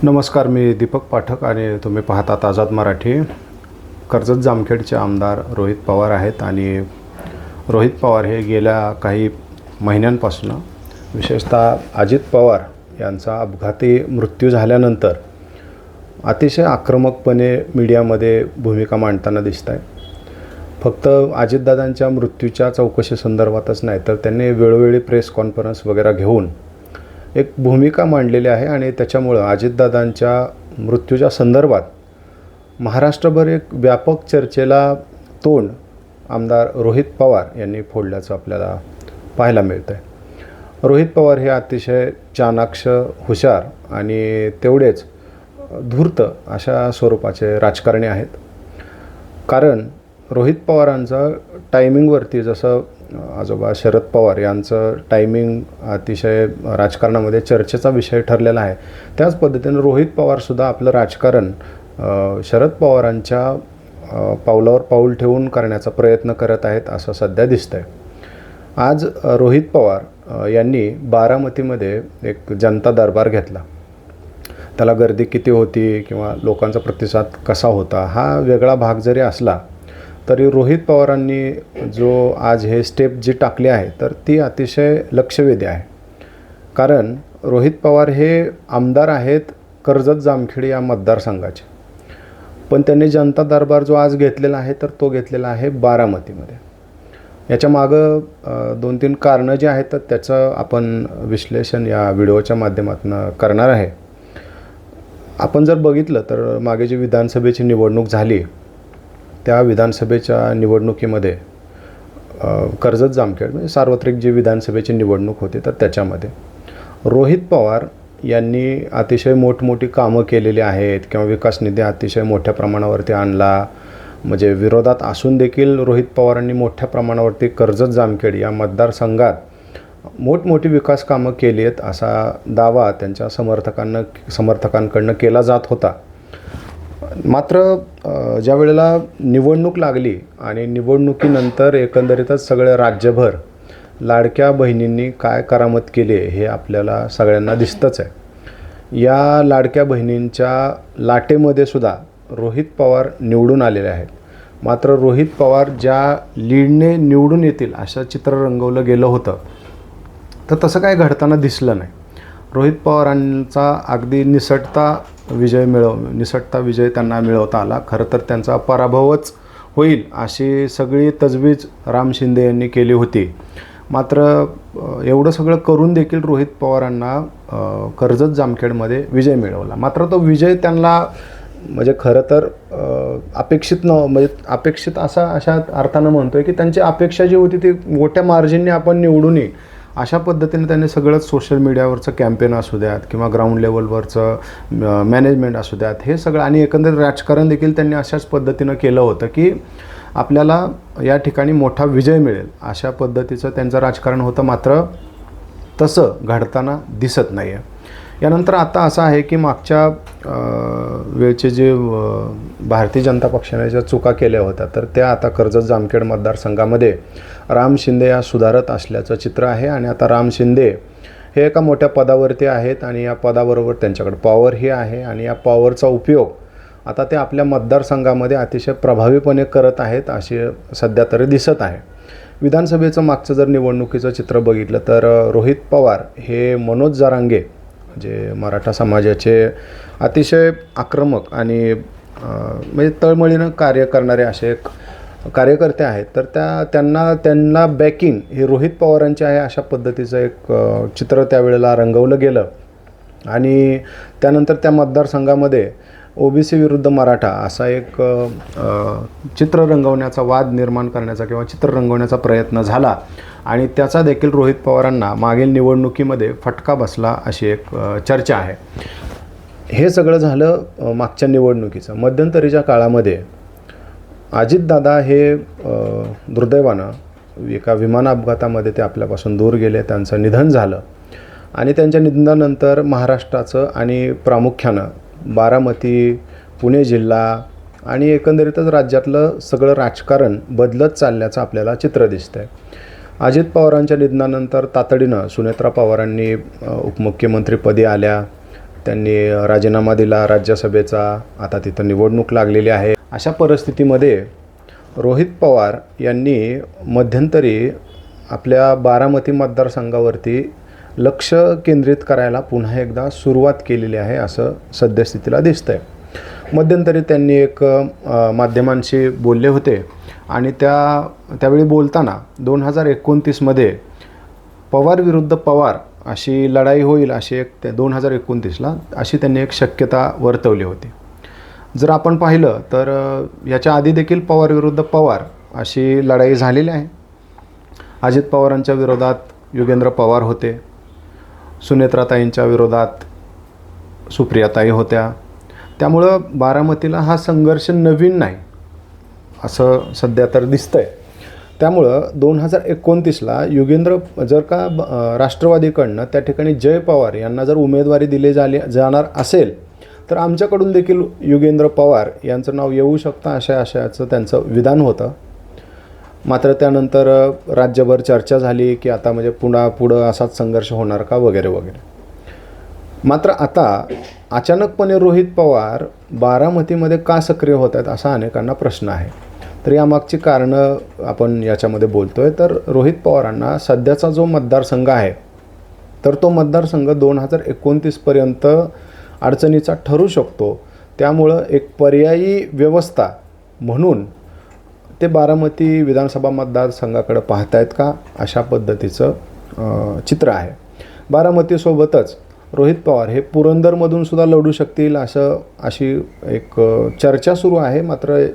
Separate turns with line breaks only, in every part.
नमस्कार, मी दीपक पाठक आणि तुम्ही पाहतात आझाद मराठी. कर्जत जामखेडचे आमदार रोहित पवार आहेत आणि रोहित पवार हे गेल्या काही महिन्यांपासून विशेषतः अजित पवार यांचा अपघाती मृत्यू झाल्यानंतर अतिशय आक्रमकपणे मीडियामध्ये भूमिका मांडताना दिसत आहे. फक्त अजितदादांच्या मृत्यूच्या चौकशीसंदर्भातच नाही तर त्यांनी वेळोवेळी प्रेस कॉन्फरन्स वगैरे घेऊन एक भूमिका मांडलेली आहे आणि त्याच्यामुळं अजितदादांच्या मृत्यूच्या संदर्भात महाराष्ट्रभर एक व्यापक चर्चेला तोंड आमदार रोहित पवार यांनी फोडल्याचं आपल्याला पाहायला मिळतं आहे. रोहित पवार हे अतिशय चाणाक्ष, हुशार आणि तेवढेच धूर्त अशा स्वरूपाचे राजकारणी आहेत. कारण रोहित पवारांचं टायमिंगवरती जसं आजोबा शरद पवार यांचं टायमिंग अतिशय राजकारणामध्ये चर्चेचा विषय ठरलेला आहे, त्याच पद्धतीनं रोहित पवारसुद्धा आपलं राजकारण शरद पवारांच्या पावलावर पाऊल ठेवून करण्याचा प्रयत्न करत आहेत असं सध्या दिसतं आहे. आज रोहित पवार यांनी बारामतीमध्ये एक जनता दरबार घेतला. त्याला गर्दी किती होती किंवा लोकांचा प्रतिसाद कसा होता हा वेगळा भाग जरी असला तरी रोहित पवारांनी जो आज हे स्टेप जी टाकली आहे तर ती अतिशय लक्षवेधी आहे. कारण रोहित पवार हे आमदार आहेत कर्जत जामखेड या मतदारसंघाचे, पण त्यांनी जनता दरबार जो आज घेतलेला आहे तर तो घेतलेला आहे बारामतीमध्ये. याच्या मागं 2-3 कारणं जी आहेत तर त्याचं आपण विश्लेषण या व्हिडिओच्या माध्यमातून करणार आहे. आपण जर बघितलं तर मागे जी विधानसभेची निवडणूक झाली त्या विधानसभेच्या निवडणुकीमध्ये कर्जत जामखेड म्हणजे सार्वत्रिक जी विधानसभेची निवडणूक होती तर त्याच्यामध्ये रोहित पवार यांनी अतिशय मोठमोठी कामं केलेली आहेत किंवा विकास निधी अतिशय मोठ्या प्रमाणावरती आणला. म्हणजे विरोधात असून देखील रोहित पवारांनी मोठ्या प्रमाणावरती कर्जत जामखेड या मतदारसंघात मोठमोठी विकास कामं केली आहेत असा दावा त्यांच्या समर्थकांकडनं केला जात होता. मात्र ज्या वेळेला निवडणूक लागली आणि निवडणुकीनंतर एकंदरीतच सगळे राज्यभर लाडक्या बहिणींनी काय करामत केली हे आपल्याला सगळ्यांना दिसतंच आहे. या लाडक्या बहिणींच्या लाटेमध्ये सुद्धा रोहित पवार निवडून आलेले आहेत. मात्र रोहित पवार ज्या लीडने निवडून येतील असं चित्र रंगवलं गेलं होतं तर तसं काय घडताना दिसलं नाही. रोहित पवारांचा अगदी निसटता विजय त्यांना मिळवता आला. खरं तर त्यांचा पराभवच होईल अशी सगळी तजवीज राम शिंदे यांनी केली होती. मात्र एवढं सगळं करून देखील रोहित पवारांना कर्जत जामखेडमध्ये विजय मिळवला. मात्र तो विजय त्यांना म्हणजे खरं तर अपेक्षित अशा अर्थानं म्हणतोय की त्यांची अपेक्षा जी होती ती मोठ्या मार्जिनने आपण निवडून येईल अशा पद्धतीने त्यांनी सगळंच सोशल मीडियावरचं कॅम्पेन असू द्यात किंवा ग्राउंड लेवलवरचं मॅनेजमेंट असू द्यात हे सगळं आणि एकंदरीत राजकारण देखील त्यांनी अशाच पद्धतीनं केलं होतं की आपल्याला या ठिकाणी मोठा विजय मिळेल अशा पद्धतीचं त्यांचं राजकारण होतं. मात्र तसं घडताना दिसत नाही आहे. यानंतर आता असं आहे की मागच्या वेळचे जे भारतीय जनता पक्षाने ज्या चुका केल्या होत्या तर त्या आता कर्जत जामखेड मतदारसंघामध्ये राम शिंदे या सुधारत असल्याचं चित्र आहे. आणि आता राम शिंदे हे एका मोठ्या पदावरती आहेत आणि या पदाबरोबर त्यांच्याकडे पॉवरही आहे आणि या पॉवरचा उपयोग आता ते आपल्या मतदारसंघामध्ये अतिशय प्रभावीपणे करत आहेत असे सध्या तरी दिसत आहे. विधानसभेचं मागचं जर निवडणुकीचं चित्र बघितलं तर रोहित पवार हे मनोज जरांगे जे मराठा समाजाचे अतिशय आक्रमक आणि म्हणजे तळमळीनं कार्य करणारे असे एक कार्यकर्ते आहेत तर त्यांना बॅकिंग हे रोहित पवारांचे आहे अशा पद्धतीचं एक चित्र त्यावेळेला रंगवलं गेलं. आणि त्यानंतर त्या मतदारसंघामध्ये ओबीसी विरुद्ध मराठा असा एक चित्र रंगवण्याचा वाद निर्माण करण्याचा किंवा चित्र रंगवण्याचा प्रयत्न झाला आणि त्याचा देखील रोहित पवारांना मागील निवडणुकीमध्ये फटका बसला अशी एक चर्चा आहे. हे सगळं झालं मागच्या निवडणुकीचं. मध्यंतरीच्या काळामध्ये अजितदादा हे दुर्दैवानं एका विमान अपघातामध्ये ते आपल्यापासून दूर गेले. त्यांचं निधन झालं आणि त्यांच्या निधनानंतर महाराष्ट्राचं आणि प्रामुख्यानं बारामती, पुणे जिल्हा आणि एकंदरीतच राज्यातलं सगळं राजकारण बदलत चालल्याचं आपल्याला चित्र दिसतं आहे. अजित पवारांच्या निधनानंतर तातडीनं सुनेत्रा पवारांनी उपमुख्यमंत्रीपदी आल्या. त्यांनी राजीनामा दिला राज्यसभेचा, आता तिथं निवडणूक लागलेली आहे. अशा परिस्थितीमध्ये रोहित पवार यांनी मध्यंतरी आपल्या बारामती मतदारसंघावरती लक्ष केंद्रित करायला पुन्हा एकदा सुरुवात केलेली आहे असं सद्यस्थितीला दिसतं आहे. मध्यंतरी त्यांनी एक माध्यमांशी बोलले होते आणि त्यावेळी बोलताना 2029मध्ये पवार विरुद्ध पवार अशी लढाई होईल अशी एक 2029ला अशी त्यांनी एक शक्यता वर्तवली होती. जर आपण पाहिलं तर याच्या आधी देखील पवार विरुद्ध पवार अशी लढाई झालेली आहे. अजित पवारांच्या विरोधात योगेंद्र पवार होते, सुनेत्राताईंच्या विरोधात सुप्रियाताई होत्या. त्यामुळं बारामतीला हा संघर्ष नवीन नाही असं सध्या तर दिसतंय. त्यामुळं 2029ला योगेंद्र जर का राष्ट्रवादीकडनं त्या ठिकाणी जय पवार यांना जर उमेदवारी दिली जाणार असेल तर आमच्याकडून देखील योगेंद्र पवार यांचं नाव येऊ शकतं अशाचं त्यांचं विधान होतं. मात्र त्यानंतर राज्यभर चर्चा झाली की आता म्हणजे पुढं असाच संघर्ष होणार का वगैरे वगैरे. मात्र आता अचानकपणे रोहित पवार बारामतीमध्ये का सक्रिय होत आहेत असा अनेकांना प्रश्न आहे. तर यामागची कारणं आपण याच्यामध्ये बोलतो आहे. तर रोहित पवारांना सध्याचा जो मतदारसंघ आहे तर तो मतदारसंघ 2029पर्यंत अडचणीचा ठरू शकतो. त्यामुळं एक पर्यायी व्यवस्था म्हणून ते बारामती विधानसभा मतदारसंघाकडे पाहतायत का अशा पद्धतीचं चित्र आहे. बारामतीसोबतच रोहित पवार हे पुरंदरमधून सुद्धा लढू शकतील अशी एक चर्चा सुरू आहे. मात्र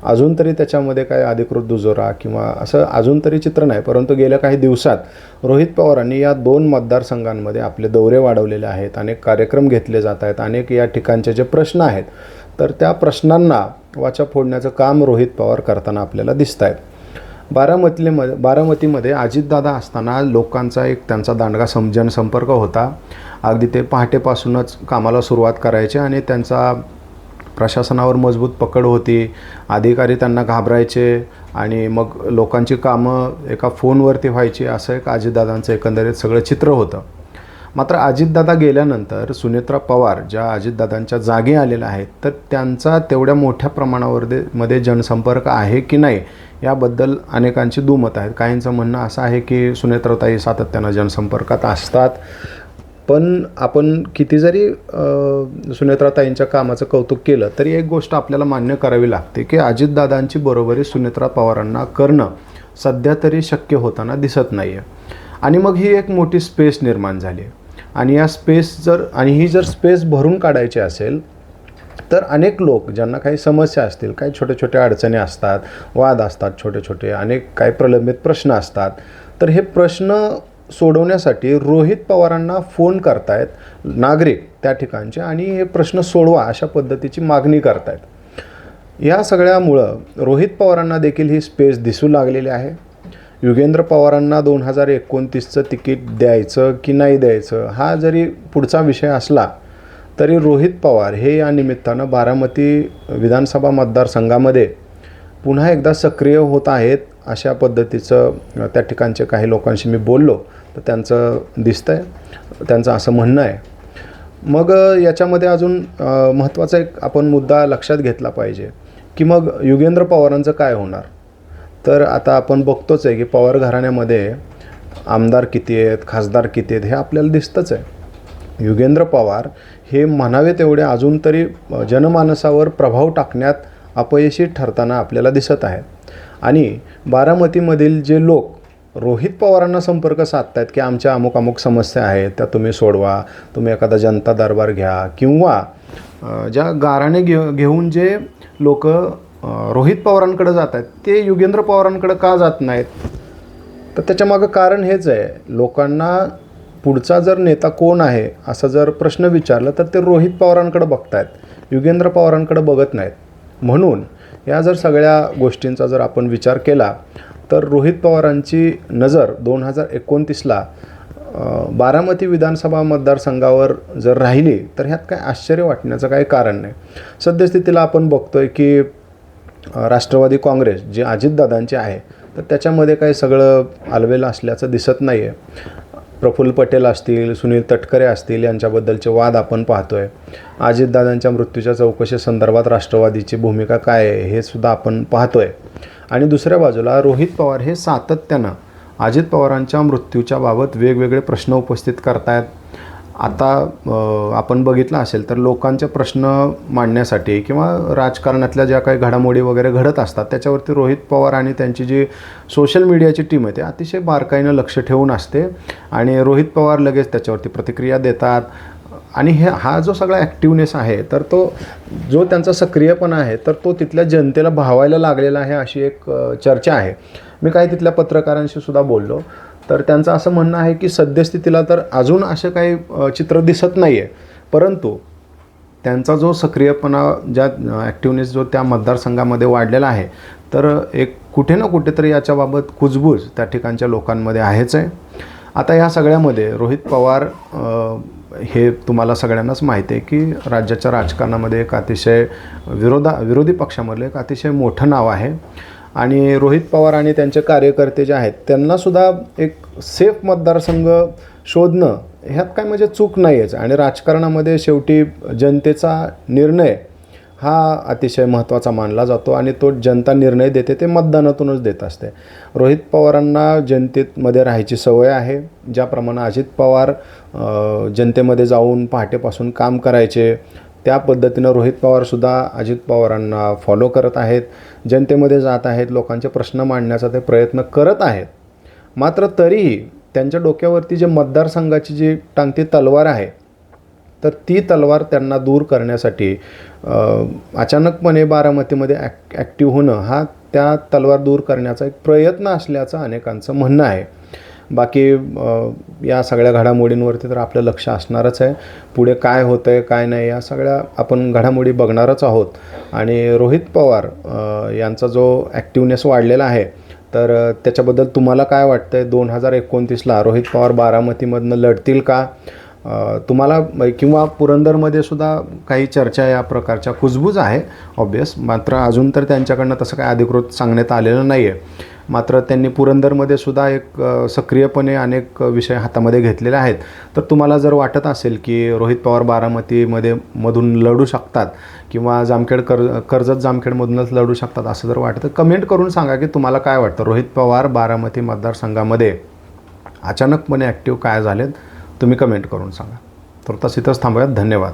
अजून तरी त्याच्यामध्ये काय अधिकृत दुजोरा किंवा असं अजून तरी चित्र नाही. परंतु गेल्या काही दिवसात रोहित पवारांनी या 2 मतदारसंघांमध्ये आपले दौरे वाढवलेले आहेत, अनेक कार्यक्रम घेतले जात आहेत, अनेक या ठिकाणचे जे प्रश्न आहेत तर त्या प्रश्नांना वाचा फोडण्याचं काम रोहित पवार करताना आपल्याला दिसत आहेत. बारामतीमध्ये अजितदादा असताना लोकांचा एक त्यांचा दांडगा जनसंपर्क होता. अगदी ते पहाटेपासूनच कामाला सुरुवात करायचे आणि त्यांचा प्रशासनावर मजबूत पकड होती. अधिकारी त्यांना घाबरायचे आणि मग लोकांची कामं एका फोनवरती व्हायची असं एक अजितदादांचं एकंदरीत सगळं चित्र होतं. मात्र अजितदादा गेल्यानंतर सुनेत्रा पवार ज्या अजितदादांच्या जागी आलेल्या आहेत तर त्यांचा तेवढ्या मोठ्या मध्ये जनसंपर्क आहे की नाही याबद्दल अनेकांची दुमत आहेत. काहींचं म्हणणं असं आहे की सुनेत्राताई सातत्यानं जनसंपर्कात असतात. पण आपण किती जरी सुनेत्राताईंच्या कामाचं कौतुक केलं तरी एक गोष्ट आपल्याला मान्य करावी लागते की अजितदादांची बरोबरी सुनेत्रा पवारांना करणं सध्या तरी शक्य होताना दिसत नाही आहे. आणि मग ही एक मोठी स्पेस निर्माण झाली आणि ही जर स्पेस भरून काढायची असेल तर अनेक लोक ज्यांना काही समस्या असतील, काही छोटे छोटे अडचणी असतात, वाद असतात, छोटे छोटे अनेक काही प्रलंबित प्रश्न असतात, तर हे प्रश्न सोडवण्यासाठी रोहित पवारांना फोन करतायत नागरिक त्या ठिकाणचे आणि हे प्रश्न सोडवा अशा पद्धतीची मागणी करतायत. या सगळ्यामुळं रोहित पवारांना देखील ही स्पेस दिसू लागलेली आहे. योगेंद्र पवारांना 2029चं तिकीट द्यायचं की नाही द्यायचं हा जरी पुढचा विषय असला तरी रोहित पवार हे या निमित्तानं बारामती विधानसभा मतदारसंघामध्ये पुन्हा एकदा सक्रिय होत आहेत अशा पद्धतीचं त्या ठिकाणचे काही लोकांशी मी बोललो तर त्यांचं दिसतं आहे, त्यांचं असं म्हणणं आहे. मग याच्यामध्ये अजून महत्त्वाचा एक आपण मुद्दा लक्षात घेतला पाहिजे की मग योगेंद्र पवारांचं काय होणार. तर आता आपण बघतोच आहे की पवार घराण्यामध्ये आमदार किती आहेत, खासदार किती आहेत हे आपल्याला दिसतंच आहे. योगेंद्र पवार हे म्हणावे तेवढे अजून तरी जनमानसावर प्रभाव टाकण्यात अपयशी ठरताना आपल्याला दिसत आहेत. आणि बारामतीमधील जे लोक रोहित पवारांना संपर्क साधतायत की आमच्या अमुक अमुक समस्या आहेत त्या तुम्ही सोडवा, तुम्ही एखादा जनता दरबार घ्या किंवा ज्या गाराणे घेऊन जे लोक रोहित पवारांकडे जात आहेत ते योगेंद्र पवारांकडे का जात नाहीत. तर त्याच्यामागं कारण हेच आहे, लोकांना पुढचा जर नेता कोण आहे असा जर प्रश्न विचारला तर ते रोहित पवारांकडे बघतायत, योगेंद्र पवारांकडे बघत नाहीत. म्हणून या जर सगळ्या गोष्टींचा जर आपण विचार केला तर रोहित पवारांची नजर 2029ला बारामती विधानसभा मतदारसंघावर जर राहिली तर ह्यात काय आश्चर्य वाटण्याचं काही कारण नाही. सद्यस्थितीला आपण बघतोय की राष्ट्रवादी काँग्रेस जी अजितदादांची आहे तर त्याच्यामध्ये काही सगळं आलबेल असल्याचं दिसत नाही आहे. प्रफुल्ल पटेल असतील, सुनील तटकरे असतील यांच्याबद्दलचे वाद आपण पाहतोय. अजितदादांच्या मृत्यूच्या चौकशीसंदर्भात राष्ट्रवादीची भूमिका काय आहे हे सुद्धा आपण पाहतोय. आणि दुसऱ्या बाजूला रोहित पवार हे सातत्यानं अजित पवारांच्या मृत्यूच्या बाबत वेगवेगळे प्रश्न उपस्थित करतायत. आता आपण बघितलं असेल तर लोकांचे प्रश्न मांडण्यासाठी किंवा राजकारणातल्या ज्या काही घडामोडी वगैरे घडत असतात त्याच्यावरती रोहित पवार आणि त्यांची जी सोशल मीडियाची टीम आहे ते अतिशय बारकाईनं लक्ष ठेवून असते आणि रोहित पवार लगेच त्याच्यावरती प्रतिक्रिया देतात. आणि हा जो सगळा ॲक्टिवनेस आहे तर तो जो त्यांचा सक्रियपणा आहे तर तो तिथल्या जनतेला भावायला लागलेला आहे अशी एक चर्चा आहे. मी काही तिथल्या पत्रकारांशी सुद्धा बोललो तर त्यांचं असं म्हणणं आहे की सद्यस्थितीला तर अजून असं काही चित्र दिसत नाही आहे, परंतु त्यांचा जो सक्रियपणा ज्या ॲक्टिवनेस जो त्या मतदारसंघामध्ये वाढलेला आहे तर एक कुठे ना कुठेतरी याच्याबाबत कुजबूज त्या ठिकाणच्या लोकांमध्ये आहेच आहे. आता ह्या सगळ्यामध्ये रोहित पवार हे तुम्हाला सगळ्यांनाच माहिती आहे की राज्याच्या राजकारणामध्ये एक अतिशय विरोधी पक्षामधलं एक अतिशय मोठं नाव आहे. आणि रोहित पवार आणि त्यांचे कार्यकर्ते जे आहेत त्यांनासुद्धा एक सेफ मतदारसंघ शोधणं ह्यात काय म्हणजे चूक नाही आहेच. आणि राजकारणामध्ये शेवटी जनतेचा निर्णय हा अतिशय महत्त्वाचा मानला जातो आणि तो जनता निर्णय देते ते मतदानातूनच देत असते. रोहित पवारांना जनतेमध्ये राहायची सवय आहे. ज्याप्रमाणे अजित पवार जनतेमध्ये जाऊन पहाटेपासून काम करायचे त्या पद्धतीनं रोहित पवारसुद्धा अजित पवारांना फॉलो करत आहेत, जनतेमध्ये जात आहेत, लोकांचे प्रश्न मांडण्याचा ते प्रयत्न करत आहेत. मात्र तरीही त्यांच्या डोक्यावरती जे मतदारसंघाची जी टांगती तलवार आहे तर ती तलवार त्यांना दूर करण्यासाठी अचानकपणे बारामतीमध्ये ॲक्टिव्ह होणं हा त्या तलवार दूर करण्याचा एक प्रयत्न असल्याचं अनेकांचं म्हणणं आहे. बाकी या सगळ्या घडामोडींवरती तर आपलं लक्ष असणारच आहे. पुढे काय होतं आहे काय नाही या सगळ्या आपण घडामोडी बघणारच आहोत. आणि रोहित पवार यांचा जो ॲक्टिवनेस वाढलेला आहे तर त्याच्याबद्दल तुम्हाला काय वाटतं आहे? 2029ला रोहित पवार बारामतीमधनं लढतील का? तुम्हाला किंवा पुरंदरमध्ये सुद्धा काही चर्चा या प्रकारच्या कुजबूज आहे ऑब्वियस, मात्र अजून तर त्यांच्याकडनं तसं काय अधिकृत सांगण्यात आलेलं नाही आहे. मात्र त्यांनी पुरंदरमध्ये सुद्धा एक सक्रियपणे अनेक विषय हातामध्ये घेतलेले आहेत. तर तुम्हाला जर वाटत असेल की रोहित पवार मधून लढू शकतात किंवा कर्जत जामखेडमधूनच लढू शकतात असं जर वाटतं कमेंट करून सांगा की तुम्हाला काय वाटतं. रोहित पवार बारामती मतदारसंघामध्ये अचानकपणे ॲक्टिव्ह काय झालेत तुम्ही कमेंट करून सांगा. तर तसं इथंच थांबूयात. धन्यवाद.